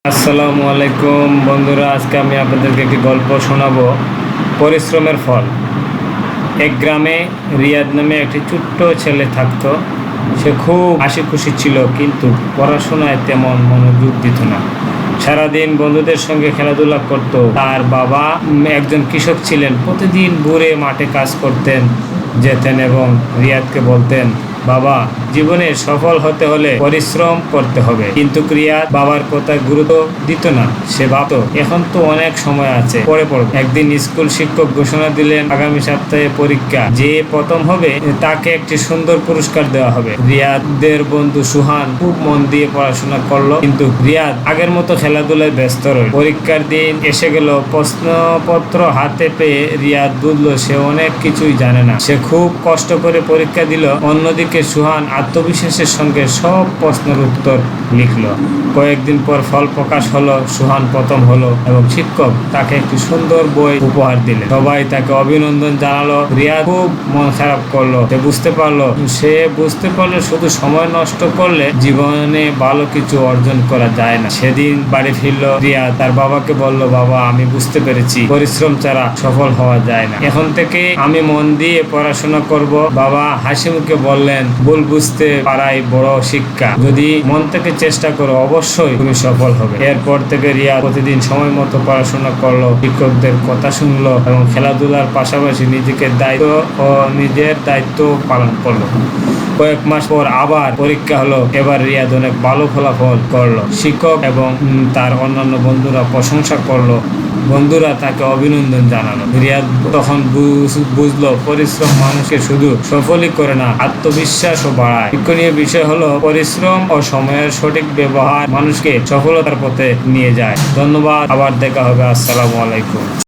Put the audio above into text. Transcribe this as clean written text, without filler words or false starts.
আসসালামু আলাইকুম বন্ধুরা, আজকে আমি আপনাদেরকে একটি গল্প শোনাবো। পরিশ্রমের ফল। এক গ্রামে রিয়াদ নামে একটি ছোট্ট ছেলে থাকতো। সে খুব হাসি খুশি ছিল, কিন্তু পড়াশোনায় তেমন মনোযোগ দিত না। সারাদিন বন্ধুদের সঙ্গে খেলাধুলা করত। তার বাবা একজন কৃষক ছিলেন। প্রতিদিন ভোরে মাঠে কাজ করতেন যেতেন এবং রিয়াদকে বলতেন, বাবা, জীবনে সফল হতে হলে পরিশ্রম করতে হবে। কিন্তু রিয়াদ বাবার কথা গুরুত্ব দিত না। সে ভাবত, এখন তো অনেক সময় আছে, পরে পড়ব। একদিন স্কুল শিক্ষক ঘোষণা দিলেন, আগামী সপ্তাহে পরীক্ষা। যে প্রথম হবে তাকে একটি সুন্দর পুরস্কার দেওয়া হবে। রিয়াদের বন্ধু সুহান খুব মন দিয়ে পড়াশোনা করলো, কিন্তু রিয়াদ আগের মতো খেলাধুলায় ব্যস্ত রইল। পরীক্ষার দিন এসে গেল। প্রশ্নপত্র হাতে পেয়ে রিয়াদ বুঝলো সে অনেক কিছুই জানে না। সে খুব কষ্ট করে পরীক্ষা দিল। অন্যদিকে সুহান আত্মবিশ্বাসের সঙ্গে সব প্রশ্নের উত্তর লিখলো। কয়েকদিন পর ফল প্রকাশ হলো। সুহান প্রথম হলো এবং শিক্ষক তাকে একটি সুন্দর বই উপহার দিলেন। সবাই তাকে অভিনন্দন জানালো। রিয়াদ খুব মন খারাপ করলো। সে বুঝতে পারলো শুধু সময় নষ্ট করলে জীবনে ভালো কিছু অর্জন করা যায় না। সেদিন বাড়ি ফিরলো রিয়াদ। তার বাবাকে বলল, বাবা, আমি বুঝতে পেরেছি পরিশ্রম ছাড়া সফল হওয়া যায় না। এখন থেকে আমি মন দিয়ে পড়াশোনা করব। বাবা হাসি মুখে বললেন, ভুল বুঝতে পারাই বড় শিক্ষা। যদি মন থেকে চেষ্টা করো, অবশ্যই তুমি সফল হবে। এরপর থেকে রিয়াদ প্রতিদিন সময় মতো পড়াশোনা করলো, শিক্ষকদের কথা শুনলো এবং খেলাধুলার পাশাপাশি নিজের দায়িত্ব পালন করলো। কয়েক মাস পর আবার পরীক্ষা হলো। এবার রিয়াদ অনেক ভালো ফলাফল করলো। শিক্ষক এবং তার অন্যান্য বন্ধুরা প্রশংসা করলো। বন্ধুরা তাকে অভিনন্দন জানালো। রিয়াদ তখন বুঝলো পরিশ্রম মানুষকে শুধু সফলই করে না, আত্মবিশ্বাসও বাড়ায়। শিক্ষণীয় বিষয় হলো, পরিশ্রম ও সময়ের সঠিক ব্যবহার মানুষকে সফলতার পথে নিয়ে যায়। ধন্যবাদ। আবার দেখা হবে। আসসালামু আলাইকুম।